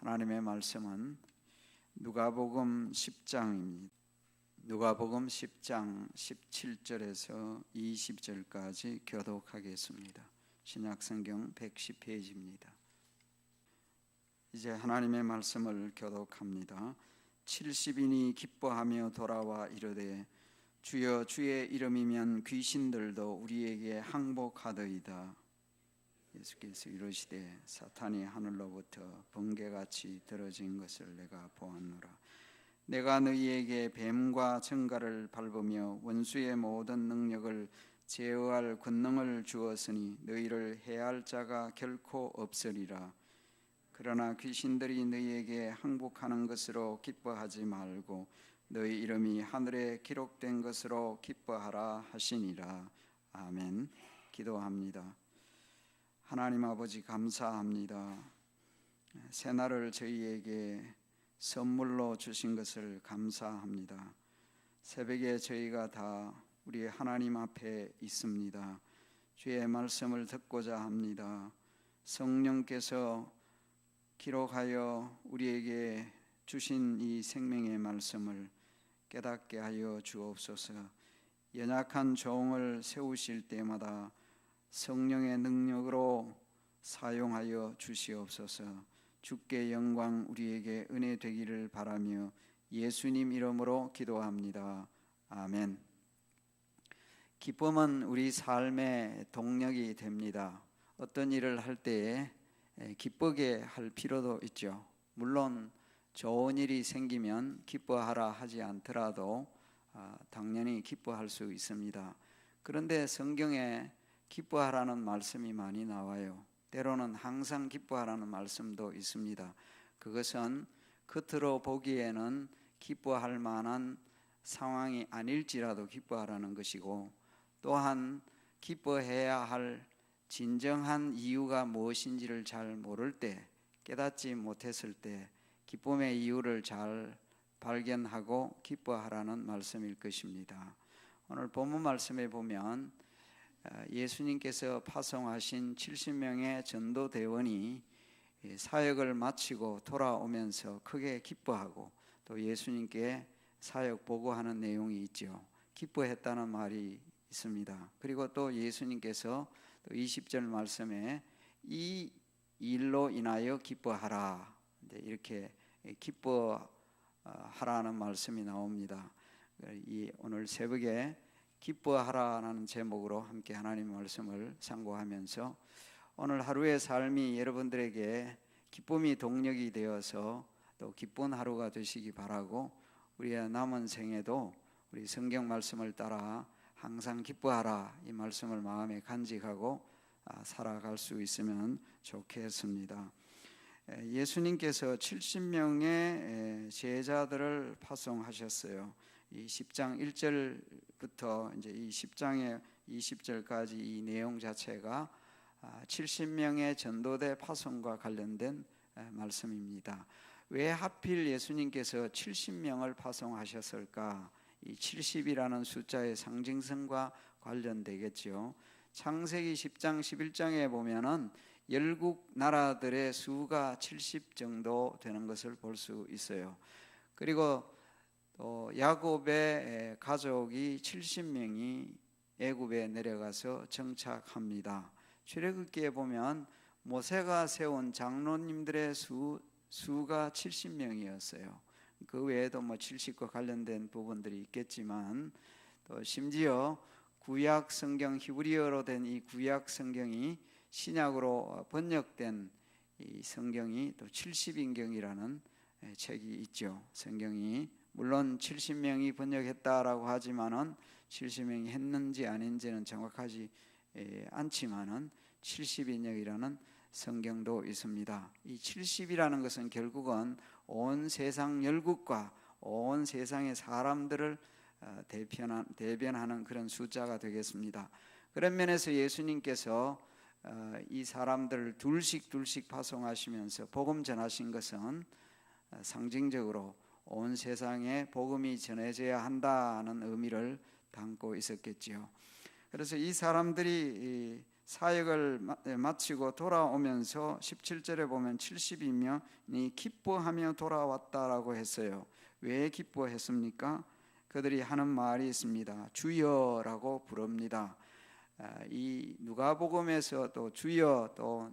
하나님의 말씀은 누가복음 10장입니다. 누가복음 10장 17절에서 20절까지 교독하겠습니다. 신약성경 110페이지입니다. 이제 하나님의 말씀을 교독합니다. 70인이 기뻐하며 돌아와 이르되 주여 주의 이름이면 귀신들도 우리에게 항복하더이다. 예수께서 이르시되 사탄이 하늘로부터 번개같이 들어진 것을 내가 보았노라. 내가 너희에게 뱀과 정갈을 밟으며 원수의 모든 능력을 제어할 권능을 주었으니 너희를 해할 자가 결코 없으리라. 그러나 귀신들이 너희에게 항복하는 것으로 기뻐하지 말고 너희 이름이 하늘에 기록된 것으로 기뻐하라 하시니라. 아멘. 기도합니다. 하나님 아버지 감사합니다. 새날을 저희에게 선물로 주신 것을 감사합니다. 새벽에 저희가 다 우리 하나님 앞에 있습니다. 주의 말씀을 듣고자 합니다. 성령께서 기록하여 우리에게 주신 이 생명의 말씀을 깨닫게 하여 주옵소서. 연약한 종을 세우실 때마다 성령의 능력으로 사용하여 주시옵소서. 주께 영광 우리에게 은혜 되기를 바라며 예수님 이름으로 기도합니다. 아멘. 기쁨은 우리 삶의 동력이 됩니다. 어떤 일을 할 때에 기쁘게 할 필요도 있죠. 물론 좋은 일이 생기면 기뻐하라 하지 않더라도 당연히 기뻐할 수 있습니다. 그런데 성경에 기뻐하라는 말씀이 많이 나와요. 때로는 항상 기뻐하라는 말씀도 있습니다. 그것은 겉으로 보기에는 기뻐할 만한 상황이 아닐지라도 기뻐하라는 것이고, 또한 기뻐해야 할 진정한 이유가 무엇인지를 잘 모를 때, 깨닫지 못했을 때 기쁨의 이유를 잘 발견하고 기뻐하라는 말씀일 것입니다. 오늘 본문 말씀에 보면 예수님께서 파송하신 70명의 전도대원이 사역을 마치고 돌아오면서 크게 기뻐하고 또 예수님께 사역 보고하는 내용이 있죠. 기뻐했다는 말이 있습니다. 그리고 또 예수님께서 또 20절 말씀에 이 일로 인하여 기뻐하라, 이렇게 기뻐하라는 말씀이 나옵니다. 오늘 새벽에 기뻐하라는 제목으로 함께 하나님의 말씀을 상고하면서 오늘 하루의 삶이 여러분들에게 기쁨이 동력이 되어서 또 기쁜 하루가 되시기 바라고, 우리의 남은 생에도 우리 성경 말씀을 따라 항상 기뻐하라 이 말씀을 마음에 간직하고 살아갈 수 있으면 좋겠습니다. 예수님께서 70명의 제자들을 파송하셨어요. 이 10장 1절부터 이제 이 10장의 20절까지 이 내용 자체가 70명의 전도대 파송과 관련된 말씀입니다. 왜 하필 예수님께서 70명을 파송하셨을까? 이 70이라는 숫자의 상징성과 관련되겠죠. 창세기 10장 11장에 보면은 열국 나라들의 수가 70 정도 되는 것을 볼 수 있어요. 그리고 또 야곱의 가족이 70명이 애굽에 내려가서 정착합니다. 출애굽기에 보면 모세가 세운 장로님들의 수가 70명이었어요. 그 외에도 70과 관련된 부분들이 있겠지만, 또 심지어 구약 성경, 히브리어로 된 이 구약 성경이 신약으로 번역된 이 성경이 또 70인경이라는 책이 있죠. 성경이 물론 70명이 번역했다라고 하지만은 70명이 했는지 아닌지는 정확하지 않지만은 70인역이라는 성경도 있습니다. 이 70이라는 것은 결국은 온 세상 열국과 온 세상의 사람들을 대변하는 그런 숫자가 되겠습니다. 그런 면에서 예수님께서 이 사람들을 둘씩 파송하시면서 복음 전하신 것은 상징적으로 온 세상에 복음이 전해져야 한다는 의미를 담고 있었겠지요. 그래서 이 사람들이 사역을 마치고 돌아오면서 17절에 보면 70인명이 기뻐하며 돌아왔다라고 했어요. 왜 기뻐했습니까? 그들이 하는 말이 있습니다. 주여라고 부릅니다. 이 누가복음에서 또 주여, 또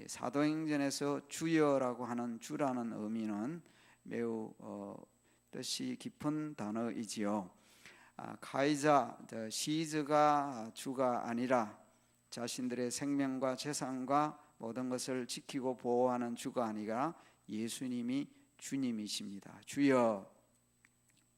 사도행전에서 주여라고 하는 주라는 의미는 매우 뜻이 깊은 단어이지요. 카이자, 시즈가 주가 아니라 자신들의 생명과 재산과 모든 것을 지키고 보호하는 주가 아니라 예수님이 주님이십니다. 주여.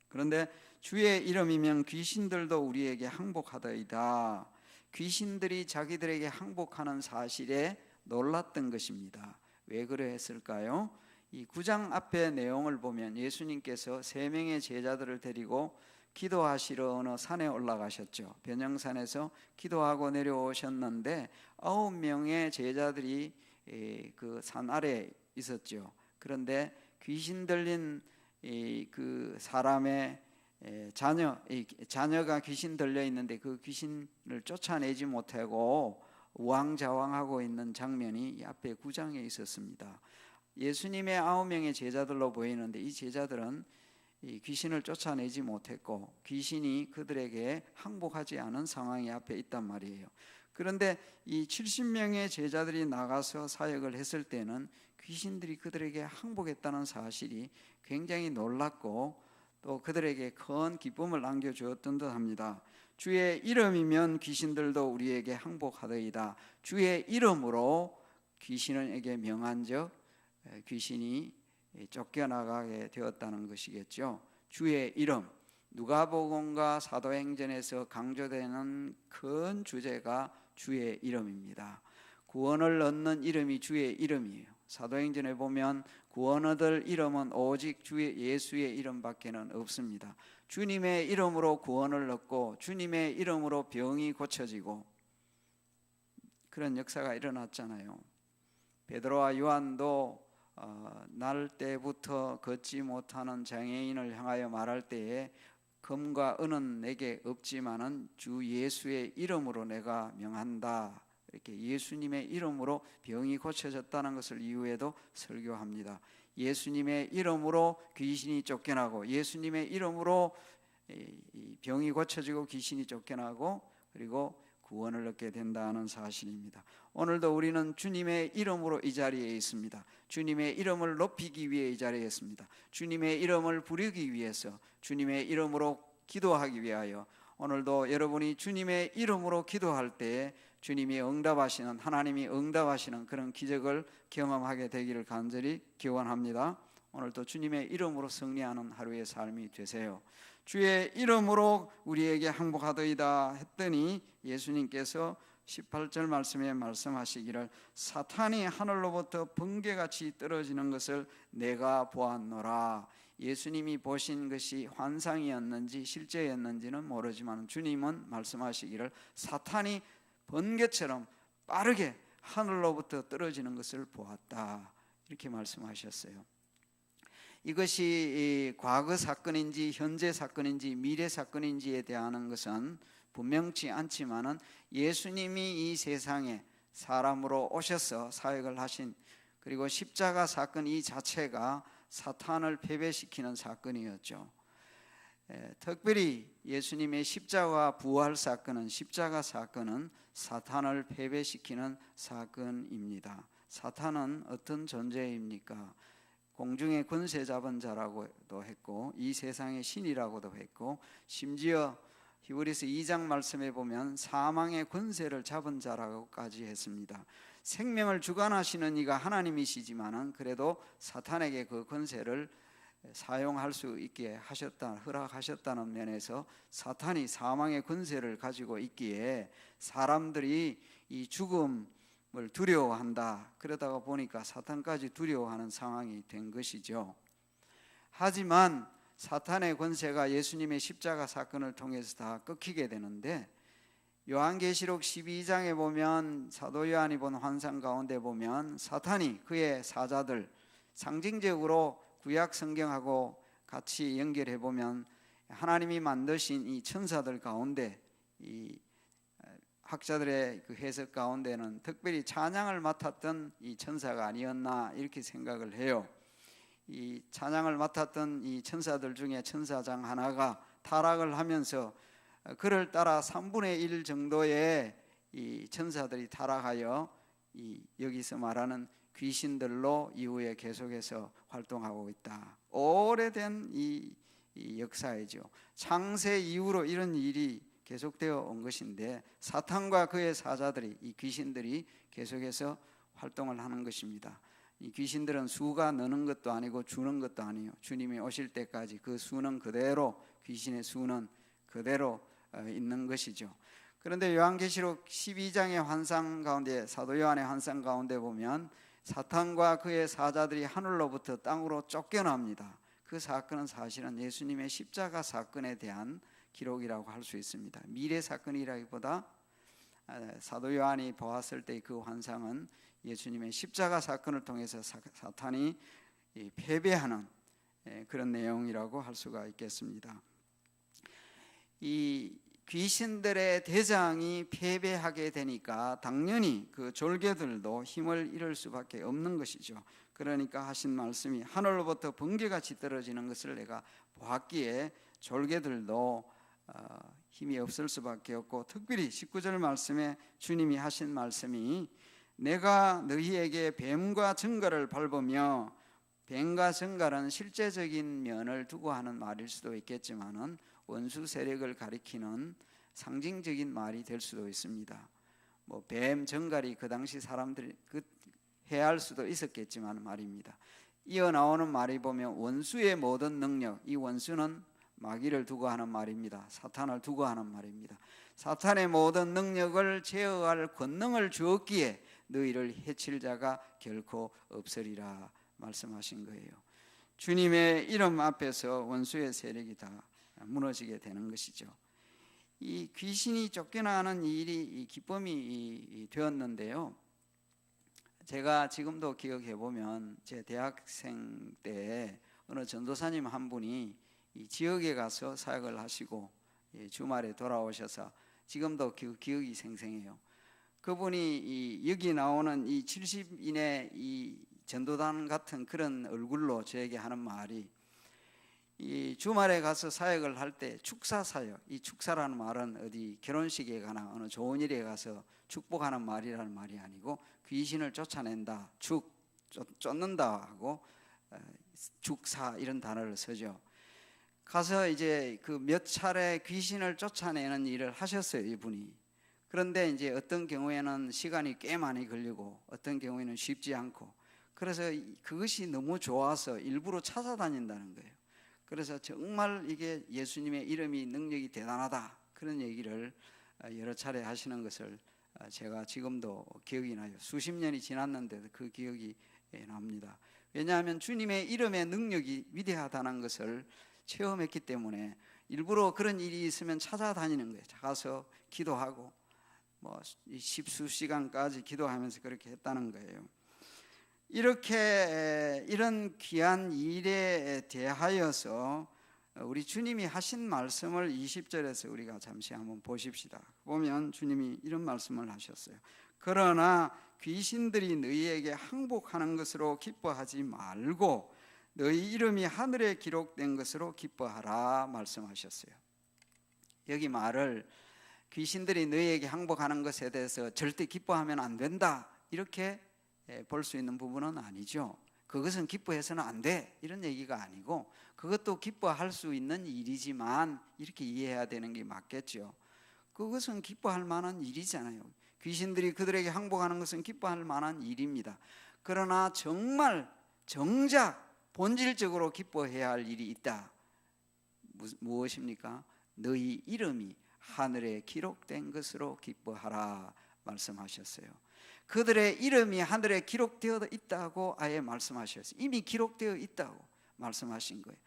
그런데 주의 이름이면 귀신들도 우리에게 항복하더이다. 귀신들이 자기들에게 항복하는 사실에 놀랐던 것입니다. 왜 그랬을까요? 이 9장 앞의 내용을 보면 예수님께서 3명의 제자들을 데리고 기도하시러 어느 산에 올라가셨죠. 변영산에서 기도하고 내려오셨는데 9명의 제자들이 그 산 아래에 있었죠. 그런데 귀신 들린 그 사람의 자녀가 귀신 들려 있는데 그 귀신을 쫓아내지 못하고 우왕좌왕하고 있는 장면이 이 앞에 9장에 있었습니다. 예수님의 9명의 제자들로 보이는데 이 제자들은 이 귀신을 쫓아내지 못했고 귀신이 그들에게 항복하지 않은 상황이 앞에 있단 말이에요. 그런데 이 70명의 제자들이 나가서 사역을 했을 때는 귀신들이 그들에게 항복했다는 사실이 굉장히 놀랐고 또 그들에게 큰 기쁨을 안겨주었던 듯합니다. 주의 이름이면 귀신들도 우리에게 항복하더이다. 주의 이름으로 귀신에게 명한즉 귀신이 쫓겨나가게 되었다는 것이겠죠. 주의 이름, 누가복음과 사도행전에서 강조되는 큰 주제가 주의 이름입니다. 구원을 얻는 이름이 주의 이름이에요. 사도행전에 보면 구원 얻을 이름은 오직 주의 예수의 이름밖에는 없습니다. 주님의 이름으로 구원을 얻고 주님의 이름으로 병이 고쳐지고 그런 역사가 일어났잖아요. 베드로와 요한도 날 때부터 걷지 못하는 장애인을 향하여 말할 때에 금과 은은 내게 없지만은 주 예수의 이름으로 내가 명한다. 이렇게 예수님의 이름으로 병이 고쳐졌다는 것을 이후에도 설교합니다. 예수님의 이름으로 귀신이 쫓겨나고 예수님의 이름으로 병이 고쳐지고 귀신이 쫓겨나고 그리고 구원을 얻게 된다는 사실입니다. 오늘도 우리는 주님의 이름으로 이 자리에 있습니다. 주님의 이름을 높이기 위해 이 자리에 있습니다. 주님의 이름을 부르기 위해서 주님의 이름으로 기도하기 위하여 오늘도 여러분이 주님의 이름으로 기도할 때에 주님이 응답하시는 하나님이 응답하시는 그런 기적을 경험하게 되기를 간절히 기원합니다. 오늘도 주님의 이름으로 승리하는 하루의 삶이 되세요. 주의 이름으로 우리에게 항복하더이다 했더니 예수님께서 18절 말씀에 말씀하시기를 사탄이 하늘로부터 번개같이 떨어지는 것을 내가 보았노라. 예수님이 보신 것이 환상이었는지 실제였는지는 모르지만 주님은 말씀하시기를 사탄이 번개처럼 빠르게 하늘로부터 떨어지는 것을 보았다. 이렇게 말씀하셨어요. 이것이 과거 사건인지 현재 사건인지 미래 사건인지에 대한 것은 분명치 않지만은 예수님이 이 세상에 사람으로 오셔서 사역을 하신 그리고 십자가 사건 이 자체가 사탄을 패배시키는 사건이었죠. 특별히 예수님의 십자가 부활 사건은 십자가 사건은 사탄을 패배시키는 사건입니다. 사탄은 어떤 존재입니까? 공중의 권세 잡은 자라고도 했고 이 세상의 신이라고도 했고 심지어 히브리서 2장 말씀에 보면 사망의 권세를 잡은 자라고까지 했습니다. 생명을 주관하시는 이가 하나님이시지만은 그래도 사탄에게 그 권세를 사용할 수 있게 허락하셨다는 면에서 사탄이 사망의 권세를 가지고 있기에 사람들이 이 죽음을 두려워한다. 그러다가 보니까 사탄까지 두려워하는 상황이 된 것이죠. 하지만 사탄의 권세가 예수님의 십자가 사건을 통해서 다 끊기게 되는데 요한계시록 12장에 보면 사도 요한이 본 환상 가운데 보면 사탄이 그의 사자들 상징적으로 구약 성경하고 같이 연결해 보면 하나님이 만드신 이 천사들 가운데 이 학자들의 그 해석 가운데는 특별히 찬양을 맡았던 이 천사가 아니었나 이렇게 생각을 해요. 이 찬양을 맡았던 이 천사들 중에 천사장 하나가 타락을 하면서 그를 따라 3분의 1 정도의 이 천사들이 타락하여 이 여기서 말하는 귀신들로 이후에 계속해서 활동하고 있다. 오래된 이 역사이죠. 창세 이후로 이런 일이 계속되어 온 것인데 사탄과 그의 사자들이 이 귀신들이 계속해서 활동을 하는 것입니다. 이 귀신들은 수가 느는 것도 아니고 주는 것도 아니에요. 주님이 오실 때까지 그 수는 그대로, 귀신의 수는 그대로 있는 것이죠. 그런데 요한계시록 12장의 환상 가운데, 사도 요한의 환상 가운데 보면 사탄과 그의 사자들이 하늘로부터 땅으로 쫓겨납니다. 그 사건은 사실은 예수님의 십자가 사건에 대한 기록이라고 할 수 있습니다. 미래 사건이라기보다 사도 요한이 보았을 때 그 환상은 예수님의 십자가 사건을 통해서 사탄이 패배하는 그런 내용이라고 할 수가 있겠습니다. 이 귀신들의 대장이 패배하게 되니까 당연히 그 졸개들도 힘을 잃을 수밖에 없는 것이죠. 그러니까 하신 말씀이 하늘로부터 번개같이 떨어지는 것을 내가 보았기에 졸개들도 힘이 없을 수밖에 없고, 특별히 19절 말씀에 주님이 하신 말씀이 내가 너희에게 뱀과 정갈을 밟으며, 뱀과 정갈은 실제적인 면을 두고 하는 말일 수도 있겠지만은 원수 세력을 가리키는 상징적인 말이 될 수도 있습니다. 뭐 뱀, 정갈이 그 당시 사람들이 해할 수도 있었겠지만 말입니다. 이어 나오는 말이 보면 원수의 모든 능력, 이 원수는 마귀를 두고 하는 말입니다. 사탄을 두고 하는 말입니다. 사탄의 모든 능력을 제어할 권능을 주었기에 너희를 해칠 자가 결코 없으리라 말씀하신 거예요. 주님의 이름 앞에서 원수의 세력이 다 무너지게 되는 것이죠. 이 귀신이 쫓겨나는 일이 기쁨이 되었는데요. 제가 지금도 기억해 보면 제 대학생 때 어느 전도사님 한 분이 이 지역에 가서 사역을 하시고 주말에 돌아오셔서 지금도 기억이 생생해요. 그분이 여기 나오는 이 70인의 이 전도단 같은 그런 얼굴로 저에게 하는 말이, 이 주말에 가서 사역을 할 때 축사 사역, 이 축사라는 말은 어디 결혼식에 가나 어느 좋은 일에 가서 축복하는 말이라는 말이 아니고 귀신을 쫓아낸다, 쫓는다 하고 축사 이런 단어를 쓰죠. 가서 이제 그 몇 차례 귀신을 쫓아내는 일을 하셨어요, 이분이. 그런데 이제 어떤 경우에는 시간이 꽤 많이 걸리고 어떤 경우에는 쉽지 않고, 그래서 그것이 너무 좋아서 일부러 찾아다닌다는 거예요. 그래서 정말 이게 예수님의 이름이 능력이 대단하다, 그런 얘기를 여러 차례 하시는 것을 제가 지금도 기억이 나요. 수십 년이 지났는데도 그 기억이 납니다. 왜냐하면 주님의 이름의 능력이 위대하다는 것을 체험했기 때문에 일부러 그런 일이 있으면 찾아다니는 거예요. 가서 기도하고 뭐 십수 시간까지 기도하면서 그렇게 했다는 거예요. 이렇게 이런 귀한 일에 대하여서 우리 주님이 하신 말씀을 20절에서 우리가 잠시 한번 보십시다. 보면 주님이 이런 말씀을 하셨어요. 그러나 귀신들이 너희에게 항복하는 것으로 기뻐하지 말고 너희 이름이 하늘에 기록된 것으로 기뻐하라 말씀하셨어요. 여기 말을 귀신들이 너희에게 항복하는 것에 대해서 절대 기뻐하면 안 된다 이렇게 볼 수 있는 부분은 아니죠. 그것은 기뻐해서는 안 돼 이런 얘기가 아니고, 그것도 기뻐할 수 있는 일이지만 이렇게 이해해야 되는 게 맞겠죠. 그것은 기뻐할 만한 일이잖아요. 귀신들이 그들에게 항복하는 것은 기뻐할 만한 일입니다. 그러나 정말 정작 본질적으로 기뻐해야 할 일이 있다. 무엇입니까? 너희 이름이 하늘에 기록된 것으로 기뻐하라 말씀하셨어요. 그들의 이름이 하늘에 기록되어 있다고 아예 말씀하셨어요. 이미 기록되어 있다고 말씀하신 거예요.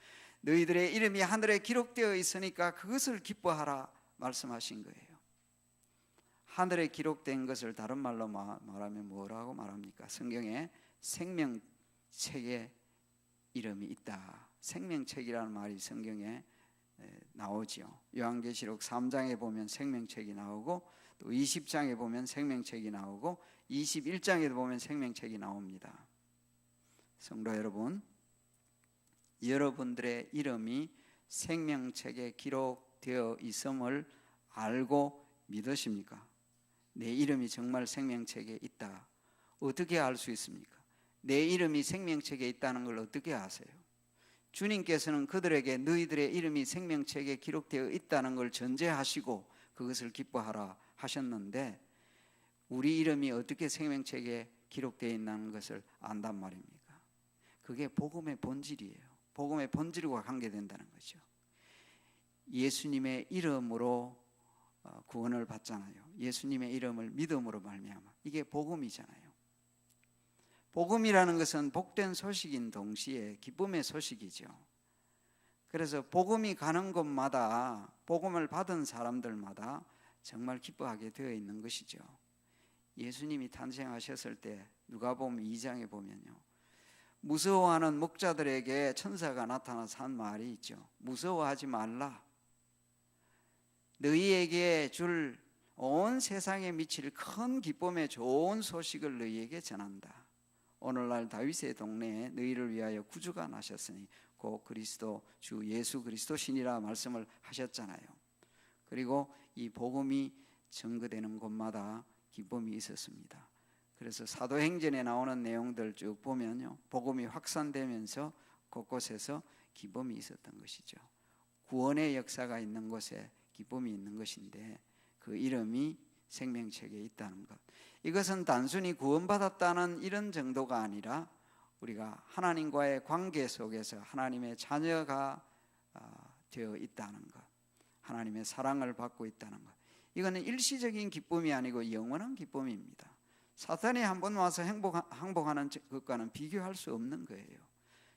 너희들의 이름이 하늘에 기록되어 있으니까 그것을 기뻐하라 말씀하신 거예요. 하늘에 기록된 것을 다른 말로 말하면 뭐라고 말합니까? 성경에 생명책에 이름이 있다. 생명책이라는 말이 성경에 나오죠. 요한계시록 3장에 보면 생명책이 나오고 또 20장에 보면 생명책이 나오고 21장에도 보면 생명책이 나옵니다. 성도 여러분, 여러분들의 이름이 생명책에 기록되어 있음을 알고 믿으십니까? 내 이름이 정말 생명책에 있다. 어떻게 알 수 있습니까? 내 이름이 생명책에 있다는 걸 어떻게 아세요? 주님께서는 그들에게 너희들의 이름이 생명책에 기록되어 있다는 걸 전제하시고 그것을 기뻐하라 하셨는데, 우리 이름이 어떻게 생명책에 기록되어 있다는 것을 안단 말입니까? 그게 복음의 본질이에요. 복음의 본질과 관계된다는 거죠. 예수님의 이름으로 구원을 받잖아요. 예수님의 이름을 믿음으로 말미암아. 이게 복음이잖아요. 복음이라는 것은 복된 소식인 동시에 기쁨의 소식이죠. 그래서 복음이 가는 곳마다, 복음을 받은 사람들마다 정말 기뻐하게 되어 있는 것이죠. 예수님이 탄생하셨을 때 누가복음 2장에 보면요, 무서워하는 목자들에게 천사가 나타나서 한 말이 있죠. 무서워하지 말라. 너희에게 줄 온 세상에 미칠 큰 기쁨의 좋은 소식을 너희에게 전한다. 오늘날 다윗의 동네에 너희를 위하여 구주가 나셨으니 곧 그리스도 주 예수 그리스도시니라 말씀을 하셨잖아요. 그리고 이 복음이 증거되는 곳마다 기쁨이 있었습니다. 그래서 사도행전에 나오는 내용들 쭉 보면요, 복음이 확산되면서 곳곳에서 기쁨이 있었던 것이죠. 구원의 역사가 있는 곳에 기쁨이 있는 것인데, 그 이름이 생명책에 있다는 것, 이것은 단순히 구원받았다는 이런 정도가 아니라 우리가 하나님과의 관계 속에서 하나님의 자녀가 되어 있다는 것, 하나님의 사랑을 받고 있다는 것, 이거는 일시적인 기쁨이 아니고 영원한 기쁨입니다. 사탄이 한번 와서 항복하는 것과는 비교할 수 없는 거예요.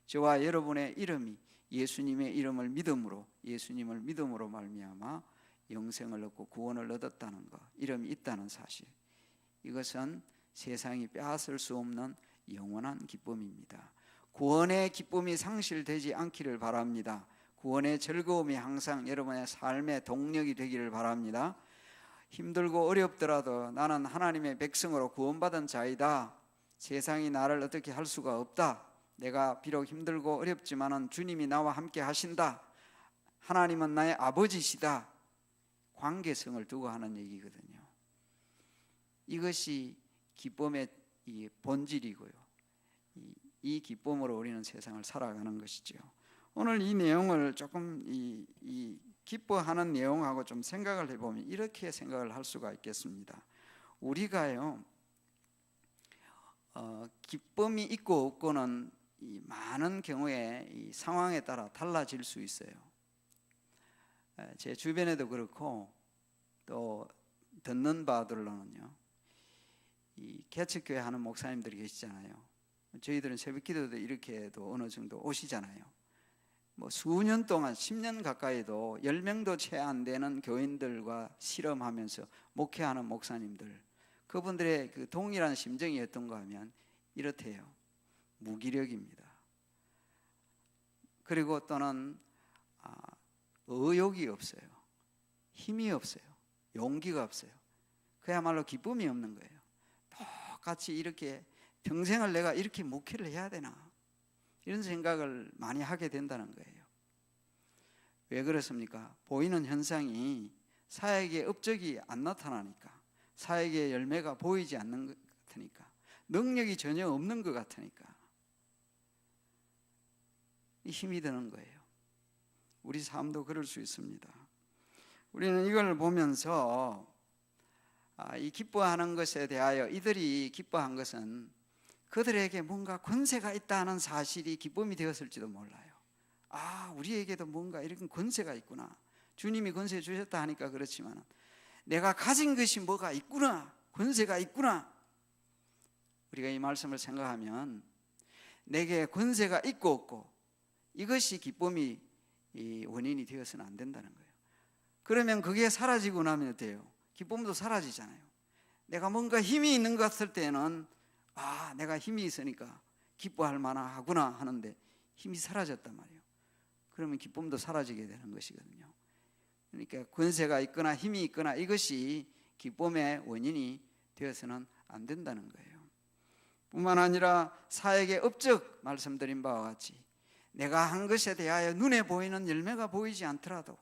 저와 여러분의 이름이 예수님의 이름을 믿음으로, 예수님을 믿음으로 말미암아 영생을 얻고 구원을 얻었다는 것, 이름이 있다는 사실, 이것은 세상이 빼앗을 수 없는 영원한 기쁨입니다. 구원의 기쁨이 상실되지 않기를 바랍니다. 구원의 즐거움이 항상 여러분의 삶의 동력이 되기를 바랍니다. 힘들고 어렵더라도 나는 하나님의 백성으로 구원받은 자이다. 세상이 나를 어떻게 할 수가 없다. 내가 비록 힘들고 어렵지만은 주님이 나와 함께 하신다. 하나님은 나의 아버지시다. 관계성을 두고 하는 얘기거든요. 이것이 기쁨의 본질이고요. 이 기쁨으로 우리는 세상을 살아가는 것이죠. 오늘 이 내용을 조금 이 기뻐하는 내용하고 좀 생각을 해보면 이렇게 생각을 할 수가 있겠습니다. 우리가요, 기쁨이 있고 없고는 이 많은 경우에 이 상황에 따라 달라질 수 있어요. 제 주변에도 그렇고 또 듣는 바들로는요, 이 개척교회 하는 목사님들이 계시잖아요. 저희들은 새벽기도도 이렇게도 어느 정도 오시잖아요. 뭐 수년 동안 10년 가까이도 10명도 채 안 되는 교인들과 실험하면서 목회하는 목사님들, 그분들의 그 동일한 심정이 어떤가 하면 이렇대요. 무기력입니다. 그리고 또는 의욕이 없어요. 힘이 없어요. 용기가 없어요. 그야말로 기쁨이 없는 거예요. 똑같이 이렇게 평생을 내가 이렇게 목회를 해야 되나, 이런 생각을 많이 하게 된다는 거예요. 왜 그렇습니까? 보이는 현상이 사역의 업적이 안 나타나니까, 사역의 열매가 보이지 않는 것 같으니까, 능력이 전혀 없는 것 같으니까 힘이 드는 거예요. 우리 삶도 그럴 수 있습니다. 우리는 이걸 보면서 이 기뻐하는 것에 대하여, 이들이 기뻐한 것은 그들에게 뭔가 권세가 있다는 사실이 기쁨이 되었을지도 몰라요. 우리에게도 뭔가 이런 권세가 있구나. 주님이 권세 주셨다 하니까 그렇지만 내가 가진 것이 뭐가 있구나, 권세가 있구나. 우리가 이 말씀을 생각하면 내게 권세가 있고 없고, 이것이 기쁨이 이 원인이 되어서는 안 된다는 거예요. 그러면 그게 사라지고 나면 어때요? 기쁨도 사라지잖아요. 내가 뭔가 힘이 있는 것 같을 때는 내가 힘이 있으니까 기뻐할 만하구나 하는데 힘이 사라졌단 말이에요. 그러면 기쁨도 사라지게 되는 것이거든요. 그러니까 권세가 있거나 힘이 있거나 이것이 기쁨의 원인이 되어서는 안 된다는 거예요. 뿐만 아니라 사역의 업적 말씀드린 바와 같이 내가 한 것에 대하여 눈에 보이는 열매가 보이지 않더라도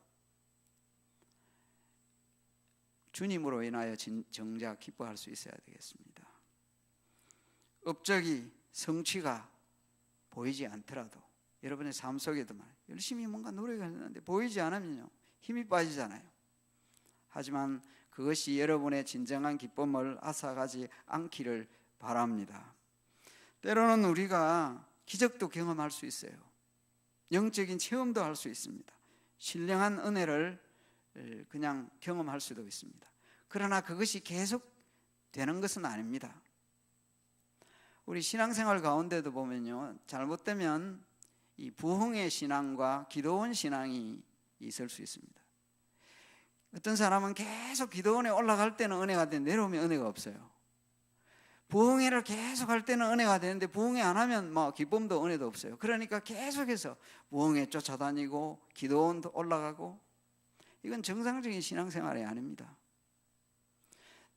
주님으로 인하여 정작 기뻐할 수 있어야 되겠습니다. 업적이 성취가 보이지 않더라도 여러분의 삶 속에도 열심히 뭔가 노력하는데 보이지 않으면요 힘이 빠지잖아요. 하지만 그것이 여러분의 진정한 기쁨을 앗아가지 않기를 바랍니다. 때로는 우리가 기적도 경험할 수 있어요. 영적인 체험도 할 수 있습니다. 신령한 은혜를 그냥 경험할 수도 있습니다. 그러나 그것이 계속 되는 것은 아닙니다. 우리 신앙생활 가운데도 보면요, 잘못되면 이 부흥의 신앙과 기도원 신앙이 있을 수 있습니다. 어떤 사람은 계속 기도원에 올라갈 때는 은혜가 되는데 내려오면 은혜가 없어요. 부흥회를 계속 할 때는 은혜가 되는데 부흥회 안 하면 기쁨도 은혜도 없어요. 그러니까 계속해서 부흥회 쫓아다니고 기도원도 올라가고, 이건 정상적인 신앙생활이 아닙니다.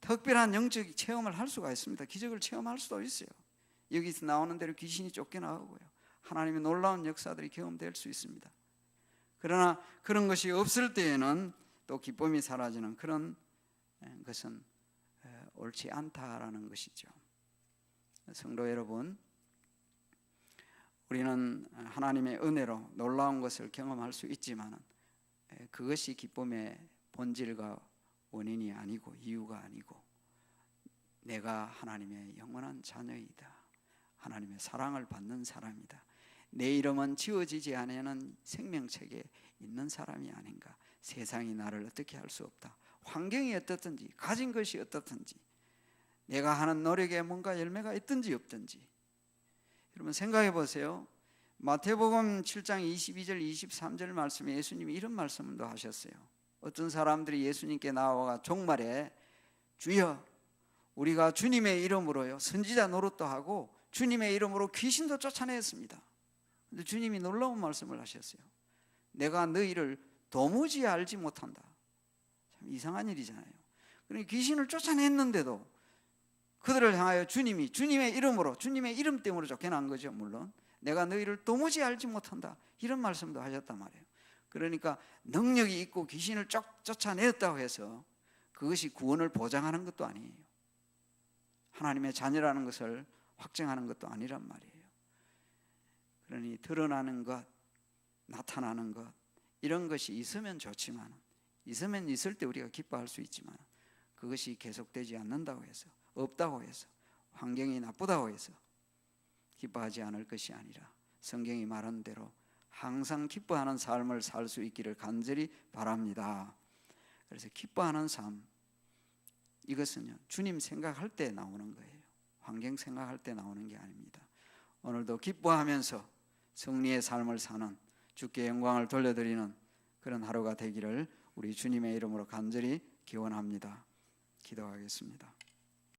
특별한 영적 체험을 할 수가 있습니다. 기적을 체험할 수도 있어요. 여기서 나오는 대로 귀신이 쫓겨나가고요, 하나님의 놀라운 역사들이 경험될 수 있습니다. 그러나 그런 것이 없을 때에는 또 기쁨이 사라지는 그런 것은 옳지 않다라는 것이죠. 성도 여러분, 우리는 하나님의 은혜로 놀라운 것을 경험할 수 있지만 그것이 기쁨의 본질과 원인이 아니고 이유가 아니고 내가 하나님의 영원한 자녀이다, 하나님의 사랑을 받는 사람이다, 내 이름은 지워지지 않는 생명책에 있는 사람이 아닌가, 세상이 나를 어떻게 할 수 없다, 환경이 어떻든지 가진 것이 어떻든지 내가 하는 노력에 뭔가 열매가 있든지 없든지. 여러분 생각해 보세요. 마태복음 7장 22절 23절 말씀에 예수님이 이런 말씀도 하셨어요. 어떤 사람들이 예수님께 나와가 종말에 주여 우리가 주님의 이름으로요 선지자 노릇도 하고 주님의 이름으로 귀신도 쫓아냈습니다. 근데 주님이 놀라운 말씀을 하셨어요. 내가 너희를 도무지 알지 못한다. 참 이상한 일이잖아요. 그러니까 귀신을 쫓아냈는데도 그들을 향하여 주님이 주님의 이름으로, 주님의 이름 때문에 쫓겨난 거죠. 물론 내가 너희를 도무지 알지 못한다, 이런 말씀도 하셨단 말이에요. 그러니까 능력이 있고 귀신을 쫓아냈다고 해서 그것이 구원을 보장하는 것도 아니에요. 하나님의 자녀라는 것을 확증하는 것도 아니란 말이에요. 그러니 드러나는 것, 나타나는 것, 이런 것이 있으면 좋지만, 있으면 있을 때 우리가 기뻐할 수 있지만 그것이 계속되지 않는다고 해서, 없다고 해서, 환경이 나쁘다고 해서 기뻐하지 않을 것이 아니라 성경이 말한 대로 항상 기뻐하는 삶을 살 수 있기를 간절히 바랍니다. 그래서 기뻐하는 삶, 이것은요 주님 생각할 때 나오는 거예요. 환경 생각할 때 나오는 게 아닙니다. 오늘도 기뻐하면서 승리의 삶을 사는, 주께 영광을 돌려드리는 그런 하루가 되기를 우리 주님의 이름으로 간절히 기원합니다. 기도하겠습니다.